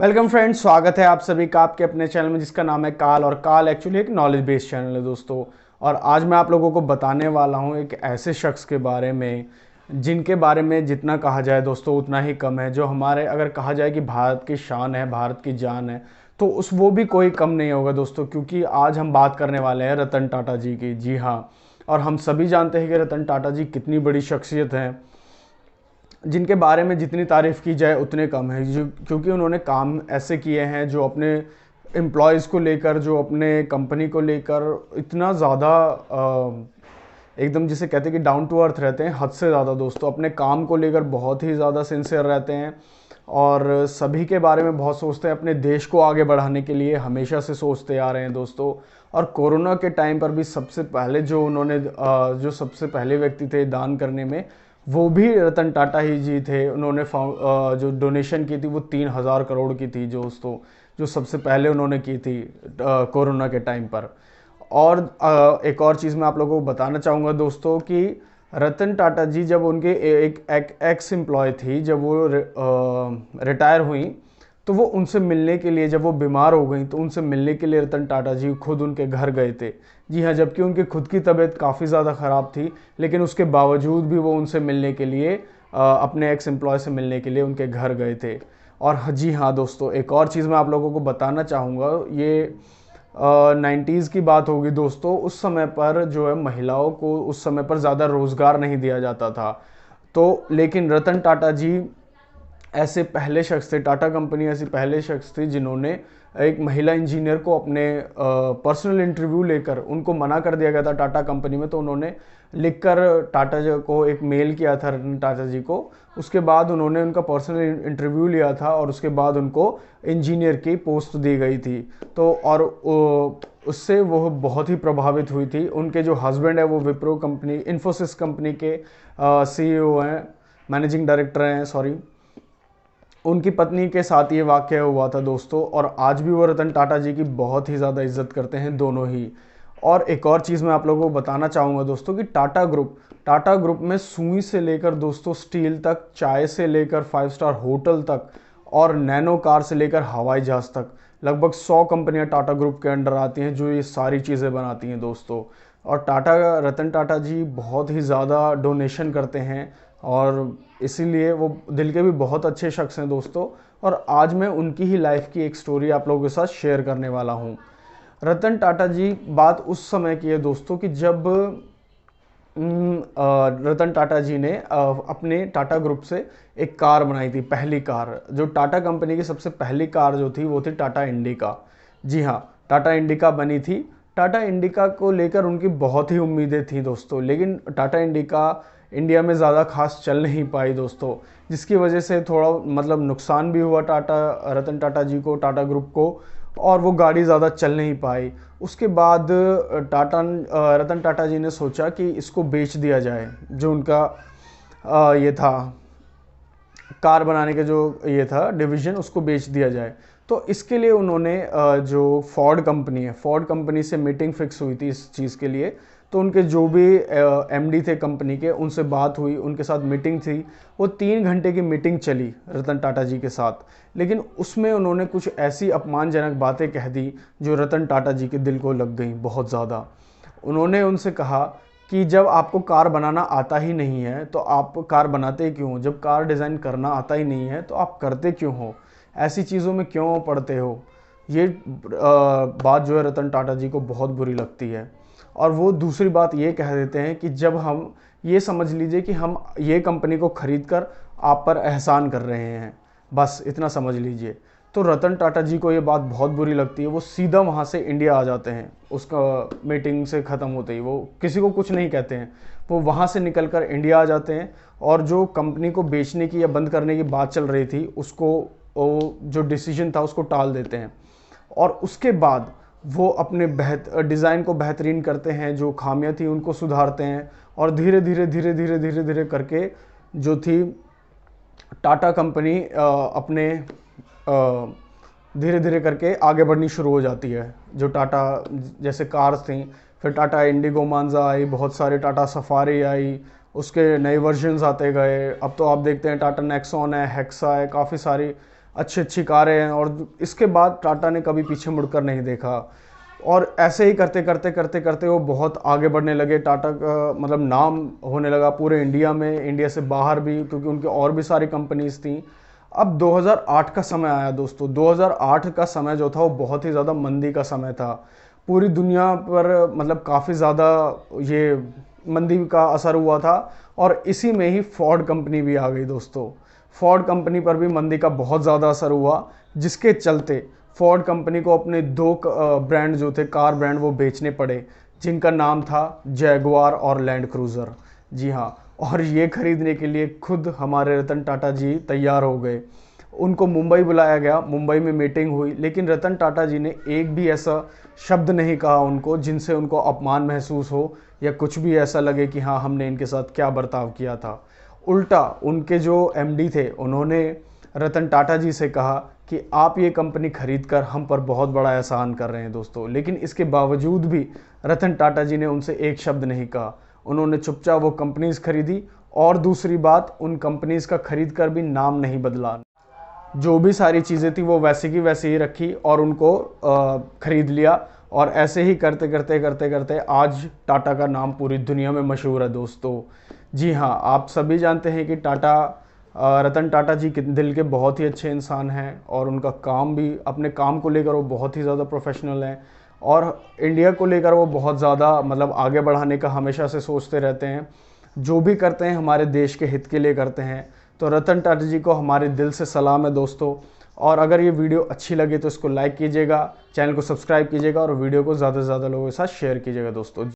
Welcome friends, स्वागत है आप सभी का आपके अपने चैनल में जिसका नाम है काल। और काल एक्चुअली एक नॉलेज बेस्ड चैनल है दोस्तों। और आज मैं आप लोगों को बताने वाला हूं एक ऐसे शख्स के बारे में जिनके बारे में जितना कहा जाए दोस्तों उतना ही कम है। जो हमारे अगर कहा जाए कि भारत की शान है, भारत की जान है, तो उस वो भी कोई कम नहीं होगा दोस्तों। क्योंकि आज हम बात करने वाले हैं रतन टाटा जी की। जी हाँ, और हम सभी जानते हैं कि रतन टाटा जी कितनी बड़ी शख्सियत हैं, जिनके बारे में जितनी तारीफ़ की जाए उतने कम है। क्योंकि उन्होंने काम ऐसे किए हैं जो अपने एम्प्लॉयज़ को लेकर, जो अपने कंपनी को लेकर इतना ज़्यादा एकदम जिसे कहते हैं कि डाउन टू अर्थ रहते हैं, हद से ज़्यादा दोस्तों। अपने काम को लेकर बहुत ही ज़्यादा सिंसियर रहते हैं और सभी के बारे में बहुत सोचते हैं। अपने देश को आगे बढ़ाने के लिए हमेशा से सोचते आ रहे हैं दोस्तों। और कोरोना के टाइम पर भी सबसे पहले जो उन्होंने जो सबसे पहले व्यक्ति थे दान करने में, वो भी रतन टाटा ही जी थे। उन्होंने जो डोनेशन की थी वो 3,000 करोड़ की थी दोस्तों, जो सबसे पहले उन्होंने की थी कोरोना के टाइम पर। और एक और चीज़ मैं आप लोगों को बताना चाहूँगा दोस्तों कि रतन टाटा जी जब उनके एक एक्स एम्प्लॉय थी, जब वो रिटायर हुई, तो वो उनसे मिलने के लिए, जब वो बीमार हो गई तो उनसे मिलने के लिए रतन टाटा जी खुद उनके घर गए थे। जी हाँ, जबकि उनकी खुद की तबीयत काफ़ी ज़्यादा ख़राब थी, लेकिन उसके बावजूद भी वो उनसे मिलने के लिए अपने एक्स एम्प्लॉय से मिलने के लिए उनके घर गए थे। और जी हाँ दोस्तों, एक और चीज़ मैं आप लोगों को बताना चाहूँगा। ये 90s की बात होगी दोस्तों। उस समय पर जो है महिलाओं को उस समय पर ज़्यादा रोज़गार नहीं दिया जाता था। तो लेकिन रतन टाटा जी ऐसे पहले शख्स थे, टाटा कंपनी ऐसी पहले शख्स थी जिन्होंने एक महिला इंजीनियर को अपने पर्सनल इंटरव्यू लेकर, उनको मना कर दिया गया था टाटा कंपनी में, तो उन्होंने लिखकर टाटा जी को एक मेल किया था, रतन टाटा जी को। उसके बाद उन्होंने उनका पर्सनल इंटरव्यू लिया था और उसके बाद उनको इंजीनियर की पोस्ट दी गई थी। तो और उससे वो बहुत ही प्रभावित हुई थी। उनके जो हस्बैंड है वो विप्रो कंपनी, इन्फोसिस कंपनी के सीईओ हैं, मैनेजिंग डायरेक्टर हैं, सॉरी। उनकी पत्नी के साथ ये वाक़या हुआ था दोस्तों। और आज भी वो रतन टाटा जी की बहुत ही ज़्यादा इज्जत करते हैं दोनों ही। और एक और चीज़ मैं आप लोगों को बताना चाहूँगा दोस्तों कि टाटा ग्रुप में सुई से लेकर दोस्तों स्टील तक, चाय से लेकर 5 स्टार होटल तक, और नैनो कार से लेकर हवाई जहाज़ तक, लगभग 100 कंपनियां टाटा ग्रुप के अंडर आती हैं जो ये सारी चीज़ें बनाती हैं दोस्तों। और रतन टाटा जी बहुत ही ज़्यादा डोनेशन करते हैं और इसीलिए वो दिल के भी बहुत अच्छे शख्स हैं दोस्तों। और आज मैं उनकी ही लाइफ की एक स्टोरी आप लोगों के साथ शेयर करने वाला हूँ। रतन टाटा जी बात उस समय की है दोस्तों कि जब रतन टाटा जी ने अपने टाटा ग्रुप से एक कार बनाई थी। पहली कार जो टाटा कंपनी की सबसे पहली कार जो थी वो थी टाटा इंडिका। जी हाँ, टाटा इंडिका बनी थी। टाटा इंडिका को लेकर उनकी बहुत ही उम्मीदें थी दोस्तों, लेकिन टाटा इंडिका इंडिया में ज़्यादा खास चल नहीं पाई दोस्तों, जिसकी वजह से थोड़ा मतलब नुकसान भी हुआ रतन टाटा जी को, टाटा ग्रुप को, और वो गाड़ी ज़्यादा चल नहीं पाई। उसके बाद रतन टाटा जी ने सोचा कि इसको बेच दिया जाए। जो उनका ये था कार बनाने का जो ये था डिवीज़न, उसको बेच दिया जाए। तो इसके लिए उन्होंने जो फोर्ड कंपनी है, फोर्ड कंपनी से मीटिंग फिक्स हुई थी इस चीज़ के लिए। तो उनके जो भी एमडी थे कंपनी के, उनसे बात हुई, उनके साथ मीटिंग थी। वो 3 घंटे की मीटिंग चली रतन टाटा जी के साथ, लेकिन उसमें उन्होंने कुछ ऐसी अपमानजनक बातें कह दी जो रतन टाटा जी के दिल को लग गई बहुत ज़्यादा। उन्होंने उनसे कहा कि जब आपको कार बनाना आता ही नहीं है तो आप कार बनाते क्यों हो? जब कार डिज़ाइन करना आता ही नहीं है तो आप करते क्यों हो? ऐसी चीज़ों में क्यों पड़ते हो? ये बात जो है रतन टाटा जी को बहुत बुरी लगती है। और वो दूसरी बात ये कह देते हैं कि जब हम ये समझ लीजिए कि हम ये कंपनी को खरीद कर आप पर एहसान कर रहे हैं, बस इतना समझ लीजिए। तो रतन टाटा जी को ये बात बहुत बुरी लगती है। वो सीधा वहाँ से इंडिया आ जाते हैं, उसका मीटिंग से ख़त्म होते ही वो किसी को कुछ नहीं कहते हैं। वो वहाँ से निकल कर इंडिया आ जाते हैं और जो कंपनी को बेचने की या बंद करने की बात चल रही थी उसको, जो डिसीजन था उसको टाल देते हैं। और उसके बाद वो अपने डिज़ाइन को बेहतरीन करते हैं, जो खामियां थी उनको सुधारते हैं, और धीरे धीरे धीरे धीरे धीरे धीरे करके जो थी टाटा कंपनी अपने धीरे धीरे करके आगे बढ़नी शुरू हो जाती है। जो टाटा जैसे कार्स थी, फिर टाटा इंडिगो मांजा आई, बहुत सारे टाटा सफारी आई, उसके नए वर्जन्स आते गए। अब तो आप देखते हैं टाटा नेक्सॉन है, हेक्सा है, काफ़ी सारी अच्छी अच्छी कारें हैं, और इसके बाद टाटा ने कभी पीछे मुड़कर नहीं देखा। और ऐसे ही करते करते करते करते वो बहुत आगे बढ़ने लगे। टाटा का मतलब नाम होने लगा पूरे इंडिया में, इंडिया से बाहर भी, क्योंकि उनकी और भी सारी कंपनीज थी। अब 2008 का समय आया दोस्तों। 2008 का समय जो था वो बहुत ही ज़्यादा मंदी का समय था। पूरी दुनिया पर मतलब काफ़ी ज़्यादा ये मंदी का असर हुआ था, और इसी में ही फोर्ड कंपनी भी आ गई दोस्तों। फोर्ड कंपनी पर भी मंदी का बहुत ज़्यादा असर हुआ, जिसके चलते फोर्ड कंपनी को अपने दो ब्रांड जो थे, कार ब्रांड, वो बेचने पड़े, जिनका नाम था जैगुआर और लैंड क्रूज़र। जी हाँ, और ये खरीदने के लिए खुद हमारे रतन टाटा जी तैयार हो गए। उनको मुंबई बुलाया गया, मुंबई में मीटिंग हुई, लेकिन रतन टाटा जी ने एक भी ऐसा शब्द नहीं कहा उनको जिनसे उनको अपमान महसूस हो या कुछ भी ऐसा लगे कि हाँ हमने इनके साथ क्या बर्ताव किया था। उल्टा उनके जो एमडी थे उन्होंने रतन टाटा जी से कहा कि आप ये कंपनी खरीद कर हम पर बहुत बड़ा एहसान कर रहे हैं दोस्तों। लेकिन इसके बावजूद भी रतन टाटा जी ने उनसे एक शब्द नहीं कहा। उन्होंने चुपचाप वो कंपनीज खरीदी, और दूसरी बात, उन कंपनीज का खरीद कर भी नाम नहीं बदला। जो भी सारी चीज़ें थी वो वैसे की वैसे ही रखी और उनको खरीद लिया। और ऐसे ही करते करते करते करते आज टाटा का नाम पूरी दुनिया में मशहूर है दोस्तों। जी हाँ, आप सभी जानते हैं कि टाटा रतन टाटा जी दिल के बहुत ही अच्छे इंसान हैं, और उनका काम भी, अपने काम को लेकर वो बहुत ही ज़्यादा प्रोफेशनल हैं, और इंडिया को लेकर वो बहुत ज़्यादा मतलब आगे बढ़ाने का हमेशा से सोचते रहते हैं। जो भी करते हैं हमारे देश के हित के लिए करते हैं। तो रतन टाटा जी को हमारे दिल से सलाम है दोस्तों। और अगर ये वीडियो अच्छी लगे तो इसको लाइक कीजिएगा, चैनल को सब्सक्राइब कीजिएगा, और वीडियो को ज़्यादा से ज़्यादा लोगों के साथ शेयर कीजिएगा दोस्तों।